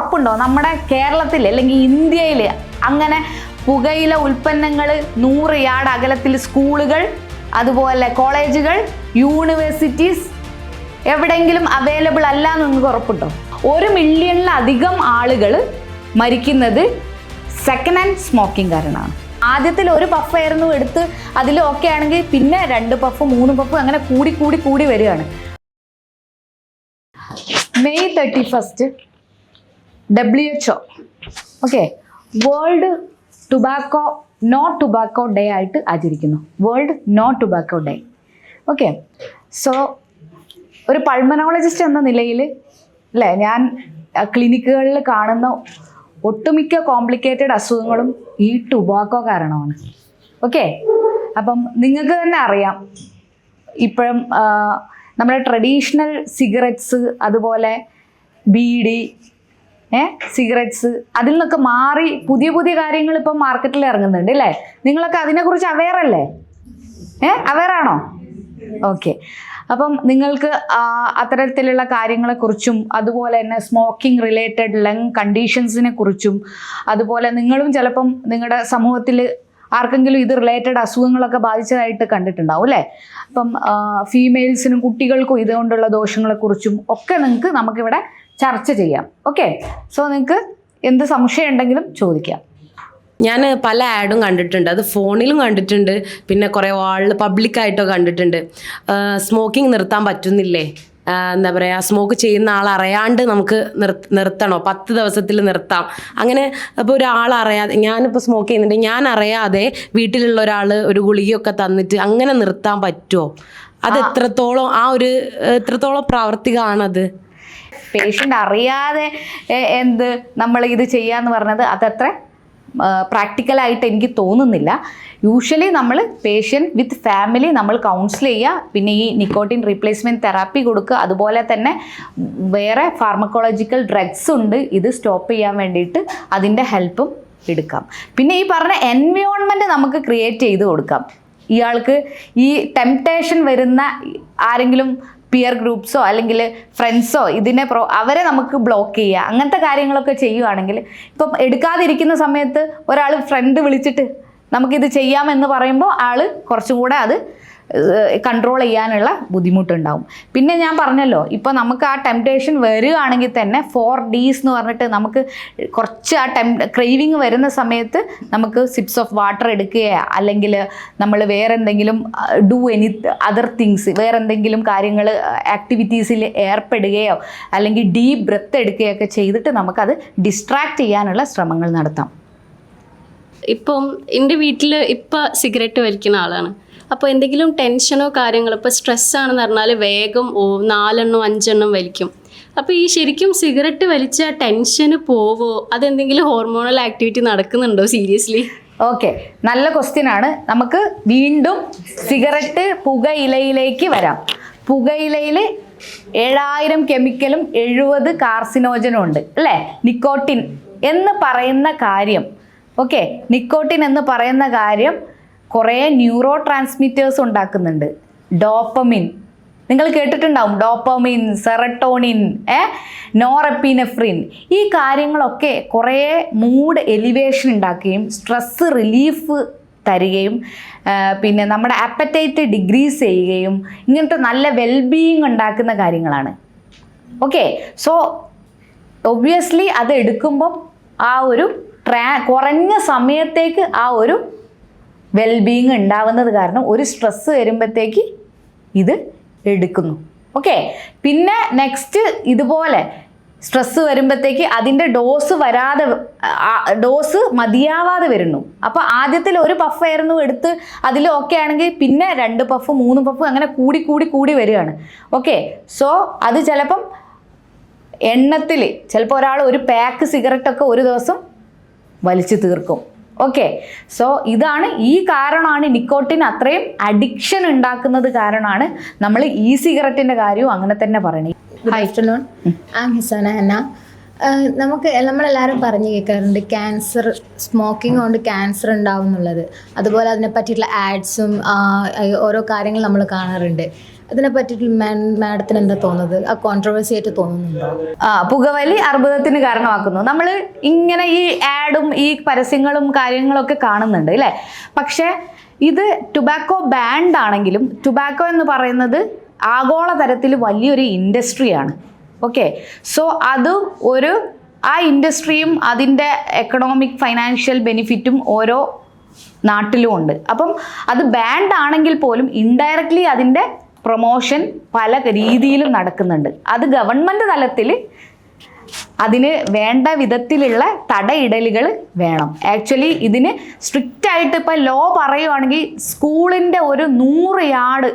ഉറപ്പുണ്ടോ നമ്മുടെ കേരളത്തിൽ അല്ലെങ്കിൽ ഇന്ത്യയിൽ അങ്ങനെ പുകയില ഉൽപ്പന്നങ്ങൾ 100 യാർഡ് അകലത്തിൽ സ്കൂളുകൾ, അതുപോലെ കോളേജുകൾ, യൂണിവേഴ്സിറ്റീസ് എവിടെയെങ്കിലും അവൈലബിൾ അല്ല എന്ന് നിങ്ങൾക്ക് ഉറപ്പുണ്ടോ? 1 മില്യണിലധികം ആളുകൾ മരിക്കുന്നത് സെക്കൻഡ് ഹാൻഡ് സ്മോക്കിംഗ് കാരണമാണ്. ആദ്യത്തിൽ 1 പഫായിരുന്നു എടുത്ത് അതിൽ ഓക്കെ ആണെങ്കിൽ പിന്നെ 2 പഫ് 3 പഫ് അങ്ങനെ കൂടി വരികയാണ്. May 31st WHO world tobacco day ആയിട്ട് ആചരിക്കുന്നു. World no tobacco day. Okay, so ഒരു പൾമനോളജിസ്റ്റ് എന്ന നിലയിൽ അല്ലേ, ഞാൻ ക്ലിനിക്കുകളിൽ കാണുന്ന ഒട്ടുമിക്ക കോംപ്ലിക്കേറ്റഡ് അസുഖങ്ങളും ഈ ടൊബാക്കോ കാരണമാണ്. ഓക്കെ, അപ്പം നിങ്ങൾക്ക് തന്നെ അറിയാം, ഇപ്പോഴും നമ്മുടെ ട്രഡീഷണൽ സിഗരറ്റ്സ്, അതുപോലെ ബീഡി, സിഗരറ്റ്സ്, അതിൽ നിന്നൊക്കെ മാറി പുതിയ കാര്യങ്ങൾ ഇപ്പം മാർക്കറ്റിൽ ഇറങ്ങുന്നുണ്ട് അല്ലേ? നിങ്ങളൊക്കെ അതിനെക്കുറിച്ച് അവെയർ അല്ലേ? അവെയർ ആണോ? ഓക്കെ, അപ്പം നിങ്ങൾക്ക് അത്തരത്തിലുള്ള കാര്യങ്ങളെക്കുറിച്ചും അതുപോലെ തന്നെ സ്മോക്കിംഗ് റിലേറ്റഡ് ലങ് കണ്ടീഷൻസിനെ കുറിച്ചും, അതുപോലെ നിങ്ങളും ചിലപ്പം നിങ്ങളുടെ സമൂഹത്തിൽ ആർക്കെങ്കിലും ഇത് റിലേറ്റഡ് അസുഖങ്ങളൊക്കെ ബാധിച്ചതായിട്ട് കണ്ടിട്ടുണ്ടാവും അല്ലേ? അപ്പം ഫീമെയിൽസിനും കുട്ടികൾക്കും ഇതുകൊണ്ടുള്ള ദോഷങ്ങളെക്കുറിച്ചും ഒക്കെ നമുക്കിവിടെ ചർച്ച ചെയ്യാം. ഓക്കെ, സോ നിങ്ങൾക്ക് എന്ത് സംശയം ഉണ്ടെങ്കിലും ചോദിക്കാം. ഞാൻ പല ആഡും കണ്ടിട്ടുണ്ട്, അത് ഫോണിലും കണ്ടിട്ടുണ്ട്, പിന്നെ കുറേ വാളിൽ പബ്ലിക്കായിട്ടോ കണ്ടിട്ടുണ്ട്. സ്മോക്കിംഗ് നിർത്താൻ പറ്റുന്നില്ലേ, എന്താ പറയുക, സ്മോക്ക് ചെയ്യുന്ന ആൾ അറിയാണ്ട് നമുക്ക് നിർത്തണോ, 10 ദിവസത്തിൽ നിർത്താം, അങ്ങനെ. അപ്പോൾ ഒരാൾ അറിയാതെ, ഞാനിപ്പോൾ സ്മോക്ക് ചെയ്യുന്നുണ്ട്, ഞാൻ അറിയാതെ വീട്ടിലുള്ള ഒരാൾ ഒരു ഗുളികയൊക്കെ തന്നിട്ട് അങ്ങനെ നിർത്താൻ പറ്റുമോ? അത് എത്രത്തോളം പ്രാവർത്തികമാണത്? പേഷ്യൻ്റ് അറിയാതെ നമ്മൾ ഇത് ചെയ്യാന്ന് പറഞ്ഞത് അതത്ര പ്രാക്ടിക്കലായിട്ട് എനിക്ക് തോന്നുന്നില്ല. യൂഷ്വലി നമ്മൾ പേഷ്യൻ്റ് വിത്ത് ഫാമിലി നമ്മൾ കൗൺസിൽ ചെയ്യുക, പിന്നെ ഈ നിക്കോട്ടിൻ റീപ്ലേസ്മെൻറ്റ് തെറാപ്പി കൊടുക്കുക, അതുപോലെ തന്നെ വേറെ ഫാർമക്കോളജിക്കൽ ഡ്രഗ്സ് ഉണ്ട് ഇത് സ്റ്റോപ്പ് ചെയ്യാൻ വേണ്ടിയിട്ട്, അതിൻ്റെ ഹെൽപ്പും എടുക്കാം. പിന്നെ ഈ പറഞ്ഞ എൻവയോൺമെൻറ്റ് നമുക്ക് ക്രിയേറ്റ് ചെയ്ത് കൊടുക്കാം. ഇയാൾക്ക് ഈ ടെംപ്ടേഷൻ വരുന്ന ആരെങ്കിലും പിയർ ഗ്രൂപ്പ്സോ അല്ലെങ്കിൽ ഫ്രണ്ട്സോ അവരെ നമുക്ക് ബ്ലോക്ക് ചെയ്യുക, അങ്ങനത്തെ കാര്യങ്ങളൊക്കെ ചെയ്യുകയാണെങ്കിൽ, ഇപ്പം എടുക്കാതിരിക്കുന്ന സമയത്ത് ഒരാൾ ഫ്രണ്ട് വിളിച്ചിട്ട് നമുക്കിത് ചെയ്യാമെന്ന് പറയുമ്പോൾ ആൾ കുറച്ചും കൂടെ അത് കൺട്രോൾ ചെയ്യാനുള്ള ബുദ്ധിമുട്ടുണ്ടാവും. പിന്നെ ഞാൻ പറഞ്ഞല്ലോ, ഇപ്പോൾ നമുക്ക് ആ ടെംപ്ടേഷൻ വരികയാണെങ്കിൽ തന്നെ 4 Ds എന്ന് പറഞ്ഞിട്ട് നമുക്ക് കുറച്ച് ക്രേവിങ് വരുന്ന സമയത്ത് നമുക്ക് സിപ്സ് ഓഫ് വാട്ടർ എടുക്കുകയോ അല്ലെങ്കിൽ നമ്മൾ വേറെ എന്തെങ്കിലും അതർ തിങ്സ്, വേറെ എന്തെങ്കിലും കാര്യങ്ങൾ ആക്ടിവിറ്റീസിൽ ഏർപ്പെടുകയോ അല്ലെങ്കിൽ ഡീപ്പ് ബ്രെത്ത് എടുക്കുകയൊക്കെ ചെയ്തിട്ട് നമുക്കത് ഡിസ്ട്രാക്ട് ചെയ്യാനുള്ള ശ്രമങ്ങൾ നടത്താം. ഇപ്പം എൻ്റെ വീട്ടിൽ ഇപ്പം സിഗരറ്റ് വലിക്കുന്ന ആളാണ്. അപ്പോൾ എന്തെങ്കിലും ടെൻഷനോ കാര്യങ്ങളോ, ഇപ്പോൾ സ്ട്രെസ്സാണെന്ന് പറഞ്ഞാൽ വേഗം 4 എണ്ണം 5 എണ്ണം വലിക്കും. അപ്പോൾ ഈ ശരിക്കും സിഗരറ്റ് വലിച്ച ടെൻഷന് പോവോ? അതെന്തെങ്കിലും ഹോർമോണൽ ആക്ടിവിറ്റി നടക്കുന്നുണ്ടോ സീരിയസ്ലി? ഓക്കെ, നല്ല ക്വസ്റ്റ്യൻ ആണ്. നമുക്ക് വീണ്ടും സിഗരറ്റ് പുകയിലയിലേക്ക് വരാം. പുകയിലയിൽ 7000 കെമിക്കലും 70 കാർസിനോജനും ഉണ്ട് അല്ലേ? നിക്കോട്ടിൻ എന്ന് പറയുന്ന കാര്യം, ഓക്കെ, നിക്കോട്ടിൻ എന്ന് പറയുന്ന കാര്യം കുറേ ന്യൂറോ ട്രാൻസ്മിറ്റേഴ്സ് ഉണ്ടാക്കുന്നുണ്ട്. ഡോപ്പമിൻ നിങ്ങൾ കേട്ടിട്ടുണ്ടാവും, ഡോപ്പമിൻ, സെറട്ടോണിൻ, നോറെപ്പിനെഫ്രിൻ, ഈ കാര്യങ്ങളൊക്കെ കുറേ മൂഡ് എലിവേഷൻ ഉണ്ടാക്കുകയും സ്ട്രെസ് റിലീഫ് തരികയും പിന്നെ നമ്മുടെ ആപ്പറ്റൈറ്റ് ഡിക്രീസ് ചെയ്യുകയും ഇങ്ങനത്തെ നല്ല വെൽബീയിങ് ഉണ്ടാക്കുന്ന കാര്യങ്ങളാണ്. ഓക്കെ, സോ ഒബ്വിയസ്ലി അത് എടുക്കുമ്പം ആ ഒരു കുറഞ്ഞ സമയത്തേക്ക് ആ ഒരു വെൽബീയിങ് ഉണ്ടാവുന്നത് കാരണം ഒരു സ്ട്രെസ് വരുമ്പോഴത്തേക്ക് ഇത് എടുക്കുന്നു. ഓക്കെ, പിന്നെ നെക്സ്റ്റ് ഇതുപോലെ സ്ട്രെസ് വരുമ്പോഴത്തേക്ക് അതിൻ്റെ ഡോസ് മതിയാവാതെ വരുന്നു. അപ്പോൾ ആദ്യത്തിൽ 1 പഫായിരുന്നു എടുത്ത് അതിൽ ഓക്കെ ആണെങ്കിൽ പിന്നെ 2 പഫ് 3 പഫ് അങ്ങനെ കൂടി വരികയാണ്. ഓക്കെ, സോ അത് ചിലപ്പം എണ്ണത്തിൽ ചിലപ്പോൾ ഒരാൾ ഒരു പാക്ക് സിഗരറ്റൊക്കെ ഒരു ദിവസം വലിച്ചു തീർക്കും. ഓക്കെ, സോ ഈ കാരണമാണ് നിക്കോട്ടിൻ അത്രയും അഡിക്ഷൻ ഉണ്ടാക്കുന്നത് കാരണമാണ് നമ്മൾ ഈ സിഗരറ്റിൻ്റെ കാര്യവും അങ്ങനെ തന്നെ പറയണേ. Good afternoon, I am Hisana Hanna. നമ്മളെല്ലാവരും പറഞ്ഞു കേൾക്കാറുണ്ട് ക്യാൻസർ, സ്മോക്കിംഗ് കൊണ്ട് ക്യാൻസർ ഉണ്ടാവും എന്നുള്ളത്. അതുപോലെ അതിനെ പറ്റിയിട്ടുള്ള ആഡ്സും ഓരോ കാര്യങ്ങൾ നമ്മൾ കാണാറുണ്ട്. അതിനെ പറ്റിയിട്ട് മാഡത്തിന് എന്താ തോന്നുന്നത്? ആ കോൺട്രവേഴ്സി ആയിട്ട് തോന്നുന്നുണ്ടോ? പുകവലി അർബുദത്തിന് കാരണമാക്കുന്നു. നമ്മൾ ഇങ്ങനെ ഈ ആഡും ഈ പരസ്യങ്ങളും കാര്യങ്ങളൊക്കെ കാണുന്നുണ്ട് അല്ലേ? പക്ഷേ ഇത് ടുബാക്കോ ബാൻഡ് ആണെങ്കിലും ടുബാക്കോ എന്ന് പറയുന്നത് ആഗോള തരത്തിൽ വലിയൊരു ഇൻഡസ്ട്രിയാണ്. ഓക്കെ, സോ അത് ആ ഇൻഡസ്ട്രിയും അതിൻ്റെ എക്കണോമിക് ഫൈനാൻഷ്യൽ ബെനിഫിറ്റും ഓരോ നാട്ടിലും ഉണ്ട്. അപ്പം അത് ബാൻഡ് ആണെങ്കിൽ പോലും ഇൻഡയറക്ട്ലി അതിൻ്റെ പ്രൊമോഷൻ പല രീതിയിലും നടക്കുന്നുണ്ട്. അത് ഗവൺമെൻറ് തലത്തിൽ അതിന് വേണ്ട വിധത്തിലുള്ള തടയിടലുകൾ വേണം. ആക്ച്വലി ഇതിന് സ്ട്രിക്റ്റ് ആയിട്ട് ഇപ്പോൾ ലോ പറയുവാണെങ്കിൽ സ്കൂളിൻ്റെ ഒരു 100 യാർഡ്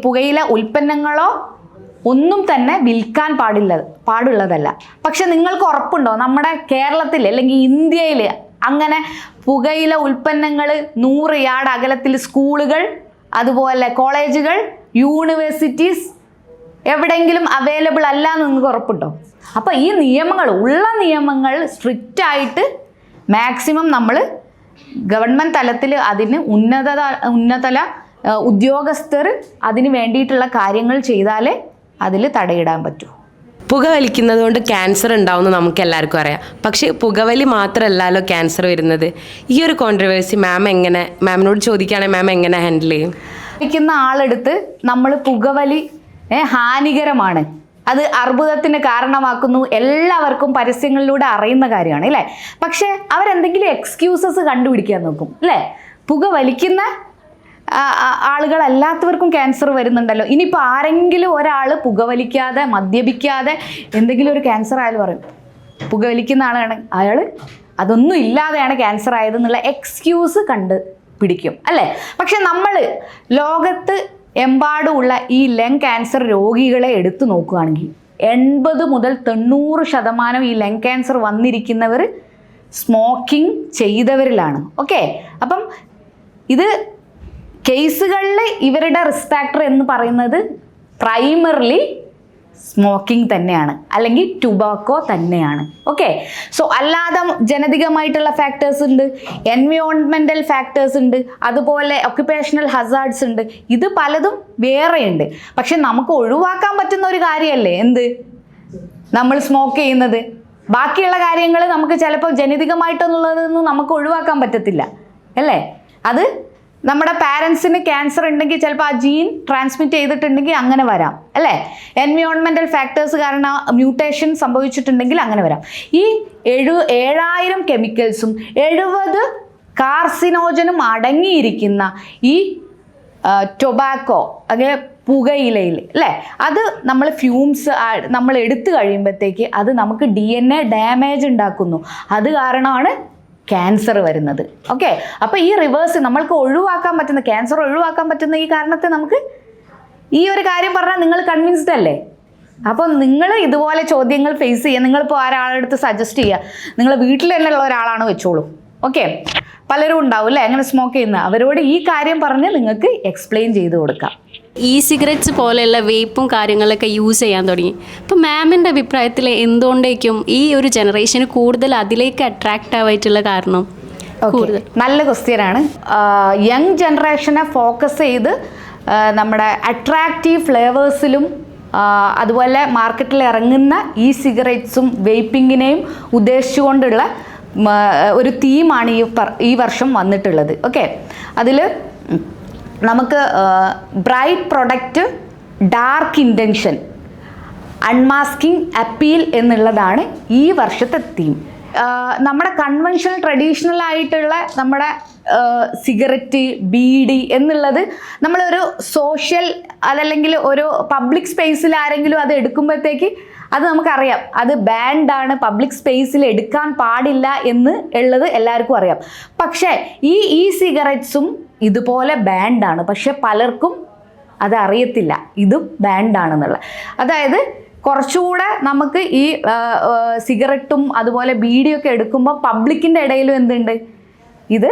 പുകയില ഉൽപ്പന്നങ്ങളോ ഒന്നും തന്നെ വിൽക്കാൻ പാടുള്ളതല്ല. പക്ഷെ നിങ്ങൾക്ക് ഉറപ്പുണ്ടോ നമ്മുടെ കേരളത്തിൽ അല്ലെങ്കിൽ ഇന്ത്യയിൽ അങ്ങനെ പുകയില ഉൽപ്പന്നങ്ങൾ 100 യാർഡ് അകലത്തിൽ സ്കൂളുകൾ, അതുപോലെ കോളേജുകൾ, യൂണിവേഴ്സിറ്റീസ് എവിടെയെങ്കിലും അവൈലബിൾ അല്ല എന്ന് നിങ്ങൾക്ക് ഉറപ്പുണ്ടോ? അപ്പോൾ ഈ നിയമങ്ങൾ സ്ട്രിക്റ്റ് ആയിട്ട് മാക്സിമം നമ്മൾ ഗവൺമെൻറ് തലത്തിൽ അതിന് ഉന്നതതല ഉദ്യോഗസ്ഥർ അതിന് വേണ്ടിയിട്ടുള്ള കാര്യങ്ങൾ ചെയ്താലേ അതിൽ തടയിടാൻ പറ്റൂ. പുകവലിക്കുന്നത് കൊണ്ട് ക്യാൻസർ ഉണ്ടാവുമെന്ന് നമുക്ക് എല്ലാവർക്കും അറിയാം. പക്ഷേ പുകവലി മാത്രമല്ലല്ലോ ക്യാൻസർ വരുന്നത്. ഈ ഒരു കോൺട്രവേഴ്സി മാമിനോട് ചോദിക്കുകയാണെങ്കിൽ മാം എങ്ങനെ ഹാൻഡിൽ ചെയ്യും? വലിക്കുന്ന ആളെടുത്ത് നമ്മൾ പുകവലി ഹാനികരമാണ്, അത് അർബുദത്തിന് കാരണമാക്കുന്നു, എല്ലാവർക്കും പരസ്യങ്ങളിലൂടെ അറിയുന്ന കാര്യമാണ് അല്ലേ? പക്ഷേ അവരെന്തെങ്കിലും എക്സ്ക്യൂസസ് കണ്ടുപിടിക്കാൻ നോക്കും അല്ലേ? പുകവലിക്കുന്ന ആളുകളല്ലാത്തവർക്കും ക്യാൻസർ വരുന്നുണ്ടല്ലോ. ഇനിയിപ്പോൾ ആരെങ്കിലും ഒരാൾ പുകവലിക്കാതെ മദ്യപിക്കാതെ എന്തെങ്കിലും ഒരു ക്യാൻസർ ആയാലും പറയും പുകവലിക്കുന്ന ആളാണ് അയാൾ അതൊന്നും ഇല്ലാതെയാണ് ക്യാൻസർ ആയതെന്നുള്ള എക്സ്ക്യൂസ് പിടിക്കും അല്ലേ? പക്ഷെ നമ്മൾ ലോകത്ത് എമ്പാടുമുള്ള ഈ ലങ് ക്യാൻസർ രോഗികളെ എടുത്തു നോക്കുകയാണെങ്കിൽ 80 മുതൽ 90% ഈ ലങ് ക്യാൻസർ വന്നിരിക്കുന്നവർ സ്മോക്കിംഗ് ചെയ്തവരിലാണ്. ഓക്കെ, അപ്പം ഇത് കേസുകളിൽ ഇവരുടെ റിസ്ക് ഫാക്ടർ എന്ന് പറയുന്നത് പ്രൈമറിലി സ്മോക്കിംഗ് തന്നെയാണ്, അല്ലെങ്കിൽ ടുബാക്കോ തന്നെയാണ്. ഓക്കെ, സോ അല്ലാതെ ജനതികമായിട്ടുള്ള ഫാക്ടേഴ്സ് ഉണ്ട്, എൻവയോൺമെൻറ്റൽ ഫാക്ടേഴ്സ് ഉണ്ട്, അതുപോലെ ഒക്യുപ്പേഷണൽ ഹസാർഡ്സ് ഉണ്ട്. ഇത് പലതും വേറെയുണ്ട്. പക്ഷെ നമുക്ക് ഒഴിവാക്കാൻ പറ്റുന്ന ഒരു കാര്യമല്ലേ എന്ത് നമ്മൾ സ്മോക്ക് ചെയ്യുന്നത്? ബാക്കിയുള്ള കാര്യങ്ങൾ നമുക്ക് ചിലപ്പോൾ ജനിതകമായിട്ടൊന്നുള്ളതൊന്നും നമുക്ക് ഒഴിവാക്കാൻ പറ്റത്തില്ല അല്ലേ? അത് നമ്മുടെ പാരൻസിന് ക്യാൻസർ ഉണ്ടെങ്കിൽ ചിലപ്പോൾ ആ ജീൻ ട്രാൻസ്മിറ്റ് ചെയ്തിട്ടുണ്ടെങ്കിൽ അങ്ങനെ വരാം അല്ലേ? എൻവയോൺമെൻറ്റൽ ഫാക്ടേഴ്സ് കാരണം മ്യൂട്ടേഷൻ സംഭവിച്ചിട്ടുണ്ടെങ്കിൽ അങ്ങനെ വരാം. ഈ 7000 കെമിക്കൽസും 70 കാർസിനോജനും അടങ്ങിയിരിക്കുന്ന ഈ ടൊബാക്കോ അങ്ങനെ പുകയിലയിൽ അല്ലേ, അത് നമ്മൾ ഫ്യൂംസ് നമ്മൾ എടുത്തു കഴിയുമ്പോഴത്തേക്ക് അത് നമുക്ക് DNA ഡാമേജ് ഉണ്ടാക്കുന്നു. അത് കാരണമാണ് ക്യാൻസർ വരുന്നത്. ഓക്കെ, അപ്പോൾ ഈ റിവേഴ്സ് നമ്മൾക്ക് ഒഴിവാക്കാൻ പറ്റുന്ന ക്യാൻസർ ഒഴിവാക്കാൻ പറ്റുന്ന ഈ കാരണത്തെ നമുക്ക് ഈ ഒരു കാര്യം പറഞ്ഞാൽ നിങ്ങൾ കൺവിൻസ്ഡ് അല്ലേ? അപ്പോൾ നിങ്ങൾ ഇതുപോലെ ചോദ്യങ്ങൾ ഫേസ് ചെയ്യുക. നിങ്ങളിപ്പോൾ ഒരാളെടുത്ത് സജസ്റ്റ് ചെയ്യുക, നിങ്ങൾ വീട്ടിൽ തന്നെ ഉള്ള ഒരാളാണ് വെച്ചോളൂ. ഓക്കെ, പലരും ഉണ്ടാവും അല്ലേ അങ്ങനെ സ്മോക്ക് ചെയ്യുന്ന, അവരോട് ഈ കാര്യം പറഞ്ഞ് നിങ്ങൾക്ക് എക്സ്പ്ലെയിൻ ചെയ്ത് കൊടുക്കാം. ഇ സിഗരറ്റ്സ് പോലെയുള്ള വേപ്പും കാര്യങ്ങളൊക്കെ യൂസ് ചെയ്യാൻ തുടങ്ങി. അപ്പോൾ മാമിൻ്റെ അഭിപ്രായത്തിൽ എന്തുകൊണ്ടേക്കും ഈ ഒരു ജനറേഷന് കൂടുതൽ അതിലേക്ക് അട്രാക്റ്റ് ആവായിട്ടുള്ള കാരണം? കൂടുതൽ നല്ല ക്വസ്റ്റ്യനാണ്. യങ് ജനറേഷനെ ഫോക്കസ് ചെയ്ത് നമ്മുടെ അട്രാക്റ്റീവ് ഫ്ലേവേഴ്സിലും അതുപോലെ മാർക്കറ്റിൽ ഇറങ്ങുന്ന ഇ സിഗരറ്റ്സും വെയ്പ്പിങ്ങിനെയും ഉദ്ദേശിച്ചുകൊണ്ടുള്ള ഒരു തീമാണ് ഈ വർഷം വന്നിട്ടുള്ളത്. ഓക്കെ, അതിൽ നമുക്ക് bright product, dark intention, unmasking appeal എന്നുള്ളതാണ് ഈ വർഷത്തെ തീം. നമ്മുടെ കൺവെൻഷണൽ ട്രഡീഷണൽ ആയിട്ടുള്ള നമ്മുടെ സിഗരറ്റ്, ബീഡി എന്നുള്ളത് നമ്മളൊരു സോഷ്യൽ അതല്ലെങ്കിൽ ഒരു പബ്ലിക് സ്പേസിൽ ആരെങ്കിലും അത് എടുക്കുമ്പോഴത്തേക്ക് അത് നമുക്കറിയാം അത് ബാൻഡാണ്, പബ്ലിക് സ്പേസിൽ എടുക്കാൻ പാടില്ല എന്ന് ഉള്ളത് എല്ലാവർക്കും അറിയാം. പക്ഷേ ഈ സിഗരറ്റ്സും ഇതുപോലെ ബാൻഡാണ്, പക്ഷെ പലർക്കും അത് അറിയത്തില്ല ഇതും ബാൻഡാണെന്നുള്ളത്. അതായത് കുറച്ചുകൂടെ നമുക്ക് ഈ സിഗരറ്റും അതുപോലെ ബീഡിയൊക്കെ എടുക്കുമ്പോൾ പബ്ലിക്കിൻ്റെ ഇടയിലും എന്തുണ്ട്, ഇത്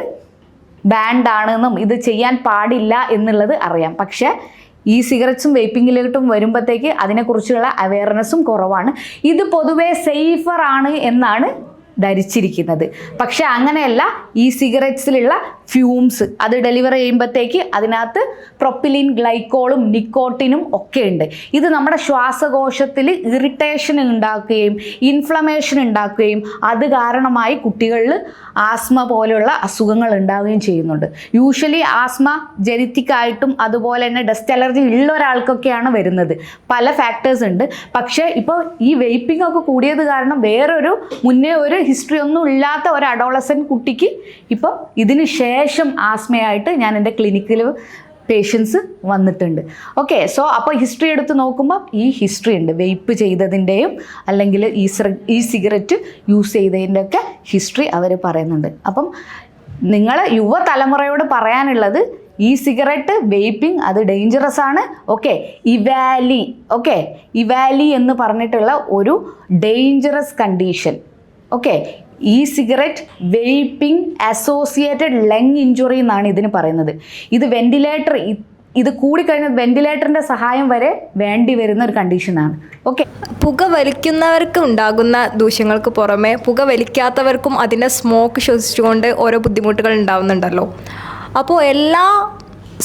ബാൻഡാണെന്നും ഇത് ചെയ്യാൻ പാടില്ല എന്നുള്ളത് അറിയാം. പക്ഷേ ഈ സിഗരറ്റ്സും വെയ്പ്പിങ്ങിലോട്ടും വരുമ്പോഴത്തേക്ക് അതിനെക്കുറിച്ചുള്ള അവയർനെസ്സും കുറവാണ്. ഇത് പൊതുവേ സേഫറാണ് എന്നാണ് ധരിച്ചിരിക്കുന്നത്. പക്ഷെ അങ്ങനെയല്ല, ഈ സിഗരറ്റ്സിലുള്ള ഫ്യൂംസ് അത് ഡെലിവർ ചെയ്യുമ്പോഴത്തേക്ക് അതിനകത്ത് പ്രൊപ്പിലിൻ ഗ്ലൈക്കോളും നിക്കോട്ടിനും ഒക്കെ ഉണ്ട്. ഇത് നമ്മുടെ ശ്വാസകോശത്തിൽ ഇറിറ്റേഷൻ ഉണ്ടാക്കുകയും ഇൻഫ്ലമേഷൻ ഉണ്ടാക്കുകയും അത് കാരണമായി കുട്ടികളിൽ ആസ്മ പോലെയുള്ള അസുഖങ്ങൾ ഉണ്ടാവുകയും ചെയ്യുന്നുണ്ട്. യൂഷ്വലി ആസ്മ ജനറ്റിക് ആയിട്ടും അതുപോലെ തന്നെ ഡസ്റ്റ് അലർജി ഉള്ള ഒരാൾക്കൊക്കെയാണ് വരുന്നത്. പല ഫാക്ടേഴ്സ് ഉണ്ട്. പക്ഷേ ഇപ്പോൾ ഈ വെയ്പ്പിംഗ് ഒക്കെ കൂടിയത് കാരണം വേറൊരു മുന്നേ ഒരു ഹിസ്റ്ററി ഒന്നും ഇല്ലാത്ത ഒരു അഡോളസെൻ്റ് കുട്ടിക്ക് ഇപ്പം ഇതിന് ശേഷം ആസ്മയായിട്ട് ഞാൻ എൻ്റെ ക്ലിനിക്കിൽ പേഷ്യൻസ് വന്നിട്ടുണ്ട്. ഓക്കെ, സോ അപ്പോൾ ഹിസ്റ്ററി എടുത്ത് നോക്കുമ്പോൾ ഈ ഹിസ്റ്ററി ഉണ്ട്. വെയ്പ്പ് ചെയ്തതിൻ്റെയും അല്ലെങ്കിൽ ഈ സിഗരറ്റ് യൂസ് ചെയ്തതിൻ്റെ ഒക്കെ ഹിസ്റ്ററി അവർ പറയുന്നുണ്ട്. അപ്പം നിങ്ങൾ യുവതലമുറയോട് പറയാനുള്ളത്, ഈ സിഗരറ്റ് വെയ്പ്പിംഗ് അത് ഡേഞ്ചറസ് ആണ്. ഓക്കെ, ഇവാലി എന്ന് പറഞ്ഞിട്ടുള്ള ഒരു ഡേഞ്ചറസ് കണ്ടീഷൻ. ഓക്കെ, ഈ സിഗരറ്റ് വെയ്പ്പിംഗ് അസോസിയേറ്റഡ് ലങ് ഇഞ്ചുറി എന്നാണ് ഇതിന് പറയുന്നത്. ഇത് വെന്റിലേറ്റർ, ഇത് കൂടിക്കഴിഞ്ഞാൽ വെന്റിലേറ്ററിൻ്റെ സഹായം വരെ വേണ്ടി വരുന്ന ഒരു കണ്ടീഷനാണ്. ഓക്കെ, പുക വലിക്കുന്നവർക്ക് ഉണ്ടാകുന്ന ദൂഷ്യങ്ങൾക്ക് പുറമെ പുക വലിക്കാത്തവർക്കും അതിൻ്റെ സ്മോക്ക് ശ്വസിച്ചുകൊണ്ട് ഓരോ ബുദ്ധിമുട്ടുകൾ ഉണ്ടാവുന്നുണ്ടല്ലോ. അപ്പോൾ എല്ലാ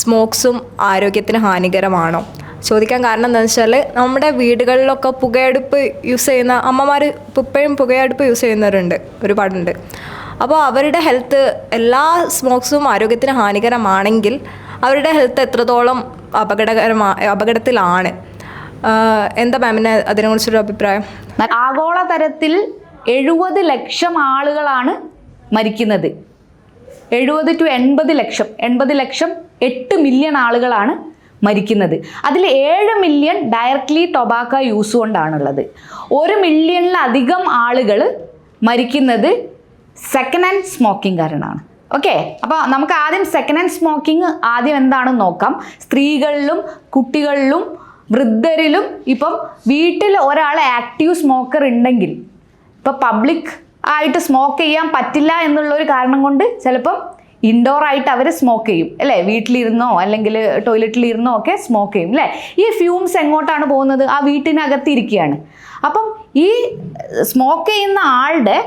സ്മോക്സും ആരോഗ്യത്തിന് ഹാനികരമാണോ? ചോദിക്കാൻ കാരണം എന്താണെന്ന് വെച്ചാൽ നമ്മുടെ വീടുകളിലൊക്കെ പുകയടുപ്പ് യൂസ് ചെയ്യുന്ന അമ്മമാർ ഇപ്പോഴും പുകയടുപ്പ് യൂസ് ചെയ്യുന്നവരുണ്ട്, ഒരുപാടുണ്ട്. അപ്പോൾ അവരുടെ ഹെൽത്ത്, എല്ലാ സ്മോക്സും ആരോഗ്യത്തിന് ഹാനികരമാണെങ്കിൽ അവരുടെ ഹെൽത്ത് എത്രത്തോളം അപകടത്തിലാണ്? എന്താ മാമിന് അതിനെക്കുറിച്ചൊരു അഭിപ്രായം? ആഗോളതലത്തിൽ 70 ലക്ഷം ആളുകളാണ് മരിക്കുന്നത്. 70 to 80 ലക്ഷം, 80 ലക്ഷം 8 മില്യൺ ആളുകളാണ് മരിക്കുന്നത്. അതിൽ 7 മില്യൺ ഡയറക്റ്റ്ലി ടൊബാക്കോ യൂസ് കൊണ്ടാണുള്ളത്. 1 മില്യണിലധികം ആളുകൾ മരിക്കുന്നത് സെക്കൻഡ് ഹാൻഡ് സ്മോക്കിംഗ് കാരണമാണ്. ഓക്കെ, അപ്പോൾ നമുക്ക് ആദ്യം സെക്കൻഡ് ഹാൻഡ് സ്മോക്കിംഗ് ആദ്യം എന്താണെന്ന് നോക്കാം. സ്ത്രീകളിലും കുട്ടികളിലും വൃദ്ധരിലും ഇപ്പം വീട്ടിൽ ഒരാൾ ആക്റ്റീവ് സ്മോക്കർ ഉണ്ടെങ്കിൽ, ഇപ്പോൾ പബ്ലിക് ആയിട്ട് സ്മോക്ക് ചെയ്യാൻ പറ്റില്ല എന്നുള്ളൊരു കാരണം കൊണ്ട് ചിലപ്പം ഇൻഡോർ ആയിട്ട് അവർ സ്മോക്ക് ചെയ്യും അല്ലേ, വീട്ടിലിരുന്നോ അല്ലെങ്കിൽ ടോയ്ലറ്റിലിരുന്നോ ഒക്കെ സ്മോക്ക് ചെയ്യും അല്ലേ. ഈ ഫ്യൂംസ് എങ്ങോട്ടാണ് പോകുന്നത്? ആ വീട്ടിനകത്തിരിക്കുകയാണ്. അപ്പം ഈ സ്മോക്ക് ചെയ്യുന്ന ആളുടെ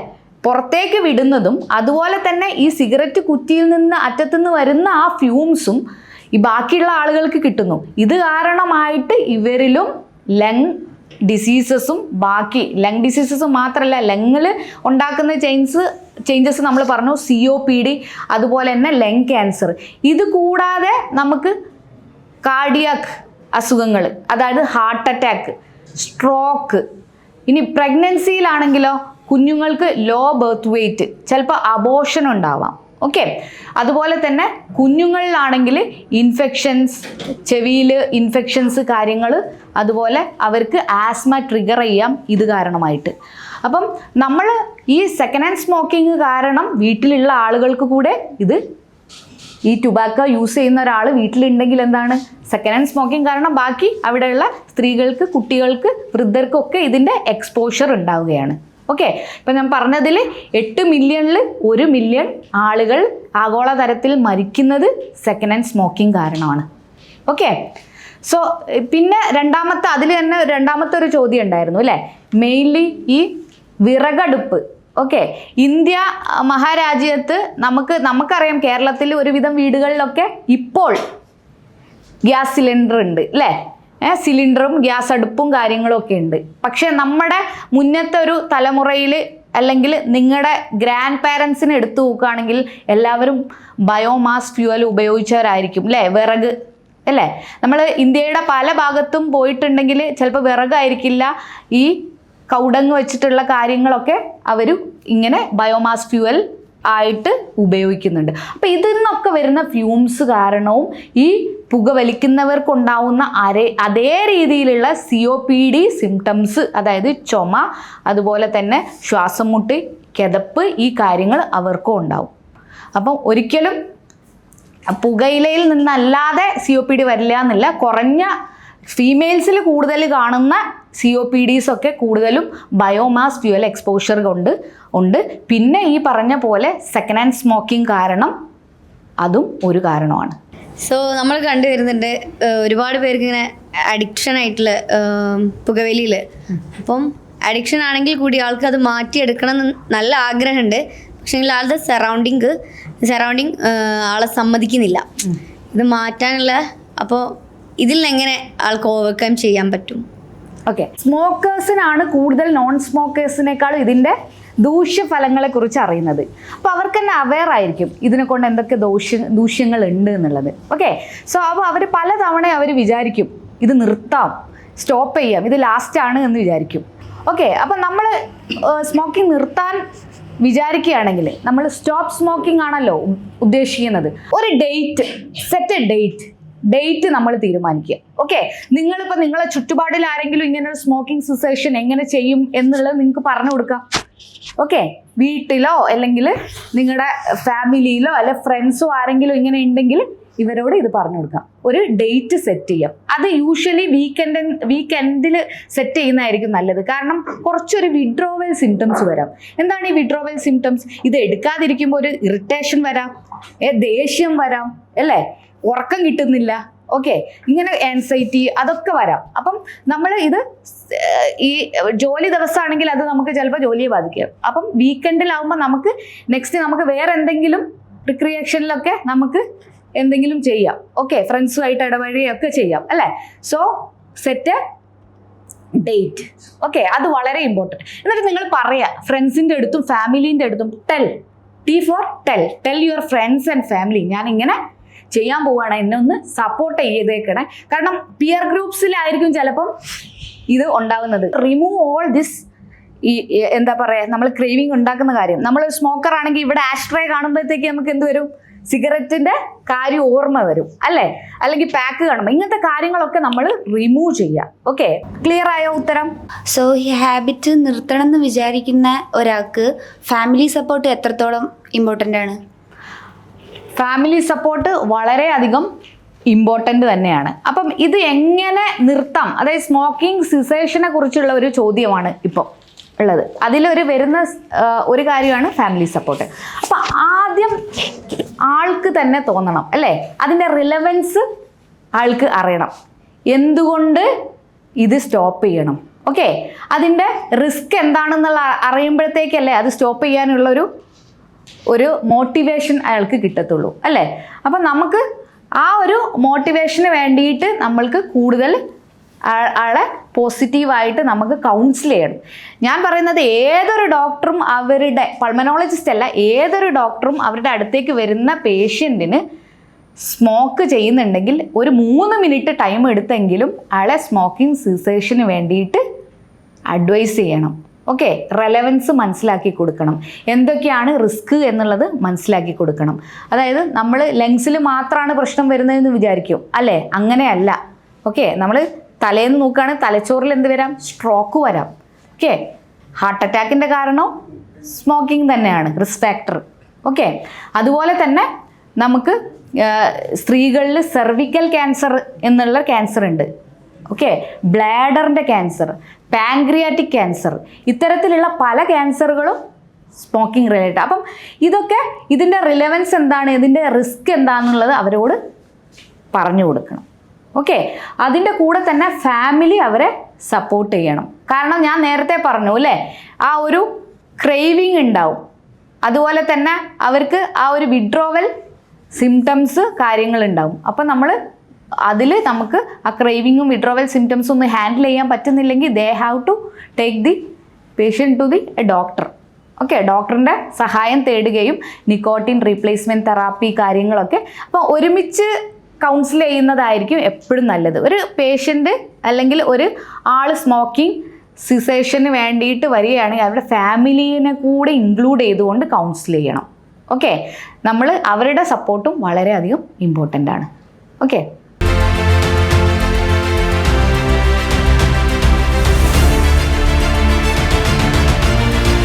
പുറത്തേക്ക് വിടുന്നതും അതുപോലെ തന്നെ ഈ സിഗരറ്റ് കുറ്റിയിൽ നിന്ന് അറ്റത്തുനിന്ന് വരുന്ന ആ ഫ്യൂംസും ഈ ബാക്കിയുള്ള ആളുകൾക്ക് കിട്ടുന്നു. ഇത് കാരണമായിട്ട് ഇവരിലും ലങ് ഡിസീസസും, ബാക്കി ലങ് ഡിസീസസും മാത്രമല്ല, ലങ്ങിൽ ഉണ്ടാക്കുന്ന ചേഞ്ചസ് നമ്മൾ പറഞ്ഞു, COPD, അതുപോലെ തന്നെ ലങ് ക്യാൻസർ. ഇത് കൂടാതെ നമുക്ക് കാർഡിയാക് അസുഖങ്ങൾ, അതായത് ഹാർട്ട് അറ്റാക്ക്, സ്ട്രോക്ക്. ഇനി പ്രഗ്നൻസിയിലാണെങ്കിലോ കുഞ്ഞുങ്ങൾക്ക് ലോ ബർത്ത് വെയ്റ്റ്, ചിലപ്പോൾ അബോർഷൻ ഉണ്ടാവാം. ഓക്കെ, അതുപോലെ തന്നെ കുഞ്ഞുങ്ങളിലാണെങ്കിൽ ഇൻഫെക്ഷൻസ്, ചെവിയിൽ ഇൻഫെക്ഷൻസ് കാര്യങ്ങൾ, അതുപോലെ അവർക്ക് ആസ്മ ട്രിഗർ ചെയ്യാം ഇത് കാരണമായിട്ട്. അപ്പം നമ്മൾ ഈ സെക്കൻഡ് ഹാൻഡ് സ്മോക്കിംഗ് കാരണം വീട്ടിലുള്ള ആളുകൾക്ക് കൂടെ ഇത്, ഈ ടുബാക്കോ യൂസ് ചെയ്യുന്ന ഒരാൾ വീട്ടിലുണ്ടെങ്കിൽ എന്താണ്, സെക്കൻഡ് ഹാൻഡ് സ്മോക്കിംഗ് കാരണം ബാക്കി അവിടെയുള്ള സ്ത്രീകൾക്ക്, കുട്ടികൾക്ക്, വൃദ്ധർക്കൊക്കെ ഇതിൻ്റെ എക്സ്പോഷർ ഉണ്ടാവുകയാണ്. ഓക്കെ, ഇപ്പം ഞാൻ പറഞ്ഞതിൽ 8 മില്യണിൽ 1 മില്യൺ ആളുകൾ ആഗോളതലത്തിൽ മരിക്കുന്നത് സെക്കൻഡ് ഹാൻഡ് സ്മോക്കിംഗ് കാരണമാണ്. ഓക്കെ, സോ പിന്നെ അതിൽ തന്നെ രണ്ടാമത്തെ ഒരു ചോദ്യം ഉണ്ടായിരുന്നു അല്ലേ, മെയിൻലി ഈ വിറകടുപ്പ്. ഓക്കെ, ഇന്ത്യ മഹാരാജ്യത്ത് നമുക്കറിയാം, കേരളത്തിൽ ഒരുവിധം വീടുകളിലൊക്കെ ഇപ്പോൾ ഗ്യാസ് സിലിണ്ടർ ഉണ്ട് അല്ലേ, സിലിണ്ടറും ഗ്യാസ് അടുപ്പും കാര്യങ്ങളും ഒക്കെ ഉണ്ട്. പക്ഷെ നമ്മുടെ മുന്നത്തെ ഒരു തലമുറയിൽ അല്ലെങ്കിൽ നിങ്ങളുടെ ഗ്രാൻഡ് പാരൻസിനെ എടുത്തു നോക്കുകയാണെങ്കിൽ എല്ലാവരും ബയോമാസ് ഫ്യൂവൽ ഉപയോഗിച്ചവരായിരിക്കും അല്ലേ, വിറക് അല്ലേ. നമ്മൾ ഇന്ത്യയുടെ പല ഭാഗത്തും പോയിട്ടുണ്ടെങ്കിൽ ചിലപ്പോൾ വിറകായിരിക്കില്ല, ഈ കൗടങ്ങ് വെച്ചിട്ടുള്ള കാര്യങ്ങളൊക്കെ അവർ ഇങ്ങനെ ബയോമാസ് ഫ്യൂവൽ ആയിട്ട് ഉപയോഗിക്കുന്നുണ്ട്. അപ്പോൾ ഇതിൽ നിന്നൊക്കെ വരുന്ന ഫ്യൂംസ് കാരണവും ഈ പുകവലിക്കുന്നവർക്കുണ്ടാവുന്ന അതേ രീതിയിലുള്ള COPD സിംറ്റംസ്, അതായത് ചുമ, അതുപോലെ തന്നെ ശ്വാസം മുട്ട്, കിതപ്പ്, ഈ കാര്യങ്ങൾ അവർക്കും ഉണ്ടാവും. അപ്പം ഒരിക്കലും പുകയിലയിൽ നിന്നല്ലാതെ COPD വരില്ല എന്നില്ല. കുറഞ്ഞ ഫീമെയിൽസിൽ കൂടുതൽ കാണുന്ന COPDs ഒക്കെ കൂടുതലും ബയോമാസ് ഫ്യൂവൽ എക്സ്പോഷർ കൊണ്ട് ഉണ്ട്. പിന്നെ ഈ പറഞ്ഞ പോലെ സെക്കൻഡ് ഹാൻഡ് സ്മോക്കിംഗ് കാരണം അതും ഒരു കാരണമാണ്. സോ നമ്മൾ കണ്ടുവരുന്നുണ്ട് ഒരുപാട് പേർക്ക് ഇങ്ങനെ അഡിക്ഷൻ ആയിട്ടുള്ള പുകവലിയിൽ. അപ്പം അഡിക്ഷൻ ആണെങ്കിൽ കൂടി ആൾക്ക് അത് മാറ്റിയെടുക്കണം എന്ന് നല്ല ആഗ്രഹമുണ്ട്. പക്ഷേ ആളുടെ സറൗണ്ടിങ് ആളെ സമ്മതിക്കുന്നില്ല ഇത് മാറ്റാനുള്ള. അപ്പോൾ ഇതിൽ എങ്ങനെ ആൾക്ക് ഓവർകം ചെയ്യാൻ പറ്റും? ഓക്കെ, സ്മോക്കേഴ്സിനാണ് കൂടുതൽ നോൺ സ്മോക്കേഴ്സിനേക്കാളും ഇതിൻ്റെ ദൂഷ്യഫലങ്ങളെ കുറിച്ച് അറിയുന്നത്. അപ്പോൾ അവർക്ക് തന്നെ അവെയർ ആയിരിക്കും ഇതിനെ കൊണ്ട് എന്തൊക്കെ ദൂഷ്യങ്ങൾ ഉണ്ട് എന്നുള്ളത്. ഓക്കെ, സോ അപ്പോൾ അവർ പലതവണ അവർ വിചാരിക്കും ഇത് നിർത്താം, സ്റ്റോപ്പ് ചെയ്യാം, ഇത് ലാസ്റ്റാണ് എന്ന് വിചാരിക്കും. ഓക്കെ, അപ്പം നമ്മൾ സ്മോക്കിംഗ് നിർത്താൻ വിചാരിക്കുകയാണെങ്കിൽ നമ്മൾ സ്റ്റോപ്പ് സ്മോക്കിംഗ് ആണല്ലോ ഉദ്ദേശിക്കുന്നത്. ഒരു സെറ്റ് ഡേറ്റ് നമ്മൾ തീരുമാനിക്കുക. ഓക്കെ, നിങ്ങളിപ്പോൾ നിങ്ങളെ ചുറ്റുപാടിൽ ആരെങ്കിലും ഇങ്ങനെ ഒരു സ്മോക്കിംഗ് സിസേഷൻ എങ്ങനെ ചെയ്യും എന്നുള്ളത് നിങ്ങൾക്ക് പറഞ്ഞു കൊടുക്കാം. ഓക്കെ, വീട്ടിലോ അല്ലെങ്കിൽ നിങ്ങളുടെ ഫാമിലിയിലോ അല്ലെ ഫ്രണ്ട്സോ ആരെങ്കിലും ഇങ്ങനെ ഉണ്ടെങ്കിൽ ഇവരോട് ഇത് പറഞ്ഞു കൊടുക്കാം. ഒരു ഡേറ്റ് സെറ്റ് ചെയ്യാം. അത് യൂഷ്വലി വീക്കെൻഡിൽ സെറ്റ് ചെയ്യുന്നതായിരിക്കും നല്ലത്. കാരണം കുറച്ചൊരു വിഡ്രോവൽ സിംറ്റംസ് വരാം. എന്താണ് ഈ വിഡ്രോവൽ സിംറ്റംസ്? ഇത് എടുക്കാതിരിക്കുമ്പോൾ ഒരു ഇറിറ്റേഷൻ വരാം, ദേഷ്യം വരാം, അല്ലേ, ഉറക്കം കിട്ടുന്നില്ല, ഓക്കെ, ഇങ്ങനെ ആൻസൈറ്റി അതൊക്കെ വരാം. അപ്പം നമ്മൾ ഇത് ഈ ജോലി ദിവസമാണെങ്കിൽ അത് നമുക്ക് ചിലപ്പോൾ ജോലിയെ ബാധിക്കാം. അപ്പം വീക്കെൻഡിലാവുമ്പോൾ നമുക്ക് വേറെ എന്തെങ്കിലും റിക്രിയേഷനിലൊക്കെ നമുക്ക് എന്തെങ്കിലും ചെയ്യാം. ഓക്കെ, ഫ്രണ്ട്സുമായിട്ട് ഇടപഴകുകയൊക്കെ ചെയ്യാം, അല്ലേ. So set date. ഓക്കെ, അത് വളരെ ഇമ്പോർട്ടൻറ്റ്. എന്നിട്ട് നിങ്ങൾ പറയുക ഫ്രണ്ട്സിൻ്റെ അടുത്തും ഫാമിലീൻ്റെ അടുത്തും tell your friends and family, ഞാൻ ഇങ്ങനെ ചെയ്യാൻ പോവുകയാണ്, എന്നെ ഒന്ന് സപ്പോർട്ട് ചെയ്തേക്കണേ. കാരണം പിയർ ഗ്രൂപ്പ്സിലായിരിക്കും ചിലപ്പം ഇത് ഉണ്ടാകുന്നത്. റിമൂവ് ഓൾ ദിസ് എന്താ പറയുക, നമ്മൾ ക്രേവിങ് ഉണ്ടാക്കുന്ന കാര്യം. നമ്മൾ സ്മോക്കർ ആണെങ്കിൽ ഇവിടെ ആഷ്ട്രേ കാണുമ്പോഴത്തേക്ക് നമുക്ക് എന്ത് വരും? സിഗരറ്റിന്റെ കാര്യം ഓർമ്മ വരും, അല്ലേ, അല്ലെങ്കിൽ പാക്ക് കാണുമ്പോൾ ഇങ്ങനത്തെ കാര്യങ്ങളൊക്കെ നമ്മൾ റിമൂവ് ചെയ്യാം. ഓക്കെ, ക്ലിയർ ആയോ ഉത്തരം? സോ ഈ ഹാബിറ്റ് നിർത്തണം എന്ന് വിചാരിക്കുന്ന ഒരാൾക്ക് ഫാമിലി സപ്പോർട്ട് എത്രത്തോളം ഇമ്പോർട്ടൻ്റ് ആണ്? ഫാമിലി സപ്പോർട്ട് വളരെയധികം ഇമ്പോർട്ടൻ്റ് തന്നെയാണ്. അപ്പം ഇത് എങ്ങനെ നിർത്താം, അതായത് സ്മോക്കിംഗ് സിസേഷനെ കുറിച്ചുള്ള ഒരു ചോദ്യമാണ് ഇപ്പോൾ ഉള്ളത്. അതിലൊരു വരുന്ന ഒരു കാര്യമാണ് ഫാമിലി സപ്പോർട്ട്. അപ്പം ആദ്യം ആൾക്ക് തന്നെ തോന്നണം, അല്ലേ, അതിൻ്റെ റിലവൻസ് ആൾക്ക് അറിയണം. എന്തുകൊണ്ട് ഇത് സ്റ്റോപ്പ് ചെയ്യണം? ഓക്കെ, അതിൻ്റെ റിസ്ക് എന്താണെന്നുള്ള അറിയുമ്പോഴത്തേക്കല്ലേ അത് സ്റ്റോപ്പ് ചെയ്യാനുള്ളൊരു മോട്ടിവേഷൻ അയാൾക്ക് കിട്ടത്തുള്ളൂ, അല്ലേ. അപ്പം നമുക്ക് ആ ഒരു മോട്ടിവേഷന് വേണ്ടിയിട്ട് നമ്മൾക്ക് കൂടുതൽ ആളെ പോസിറ്റീവായിട്ട് നമുക്ക് കൗൺസിൽ ചെയ്യണം. ഞാൻ പറയുന്നത് ഏതൊരു ഡോക്ടറും അവരുടെ പൾമനോളജിസ്റ്റ് അല്ല, ഏതൊരു ഡോക്ടറും അവരുടെ അടുത്തേക്ക് വരുന്ന പേഷ്യൻറ്റിന് സ്മോക്ക് ചെയ്യുന്നുണ്ടെങ്കിൽ ഒരു 3 മിനിറ്റ് ടൈം എടുത്തെങ്കിലും ആളെ സ്മോക്കിംഗ് സിസേഷന് വേണ്ടിയിട്ട് അഡ്വൈസ് ചെയ്യണം. ഓക്കെ, റെലവൻസ് മനസ്സിലാക്കി കൊടുക്കണം, എന്തൊക്കെയാണ് റിസ്ക് എന്നുള്ളത് മനസ്സിലാക്കി കൊടുക്കണം. അതായത് നമ്മൾ ലങ്സിൽ മാത്രമാണ് പ്രശ്നം വരുന്നതെന്ന് വിചാരിക്കും, അല്ലേ, അങ്ങനെയല്ല. ഓക്കെ, നമ്മൾ തലേന്ന് നോക്കുകയാണ്, തലച്ചോറിൽ എന്ത് വരാം? സ്ട്രോക്ക് വരാം. ഓക്കെ, ഹാർട്ട് അറ്റാക്കിൻ്റെ കാരണം സ്മോക്കിംഗ് തന്നെയാണ് റിസ്ക് ഫാക്ടർ. ഓക്കെ, അതുപോലെ തന്നെ നമുക്ക് സ്ത്രീകളിൽ സെർവിക്കൽ ക്യാൻസർ എന്നുള്ള ക്യാൻസർ ഉണ്ട്. ഓക്കെ, ബ്ലാഡറിൻ്റെ ക്യാൻസർ, പാൻക്രിയാറ്റിക് ക്യാൻസർ, ഇത്തരത്തിലുള്ള പല ക്യാൻസറുകളും സ്മോക്കിംഗ് റിലേറ്റഡ്. അപ്പം ഇതൊക്കെ ഇതിൻ്റെ റിലവൻസ് എന്താണ്, ഇതിൻ്റെ റിസ്ക് എന്താണെന്നുള്ളത് അവരോട് പറഞ്ഞു കൊടുക്കണം. ഓക്കെ, അതിൻ്റെ കൂടെ തന്നെ ഫാമിലി അവരെ സപ്പോർട്ട് ചെയ്യണം. കാരണം ഞാൻ നേരത്തെ പറഞ്ഞു, അല്ലേ, ആ ഒരു ക്രേവിങ് ഉണ്ടാവും. അതുപോലെ തന്നെ അവർക്ക് ആ ഒരു വിഡ്രോവൽ സിംറ്റംസ് കാര്യങ്ങളുണ്ടാവും. അപ്പം നമുക്ക് ആ ക്രേവിങ്ങും വിഡ്രോവൽ സിംറ്റംസും ഒന്ന് ഹാൻഡിൽ ചെയ്യാൻ പറ്റുന്നില്ലെങ്കിൽ they have to take the patient to the doctor. Okay, ഡോക്ടറിൻ്റെ സഹായം തേടുകയും നിക്കോട്ടിൻ റീപ്ലേസ്മെൻറ്റ് തെറാപ്പി കാര്യങ്ങളൊക്കെ അപ്പോൾ ഒരുമിച്ച് കൗൺസിൽ ചെയ്യുന്നതായിരിക്കും എപ്പോഴും നല്ലത്. ഒരു പേഷ്യൻ്റ് അല്ലെങ്കിൽ ഒരു ആൾ സ്മോക്കിംഗ് സിസേഷന് വേണ്ടിയിട്ട് വരികയാണെങ്കിൽ അവരുടെ ഫാമിലീനെ കൂടെ ഇൻക്ലൂഡ് ചെയ്തുകൊണ്ട് കൗൺസിൽ ചെയ്യണം. ഓക്കെ, അവരുടെ സപ്പോർട്ടും വളരെയധികം ഇമ്പോർട്ടൻ്റ് ആണ്. ഓക്കെ.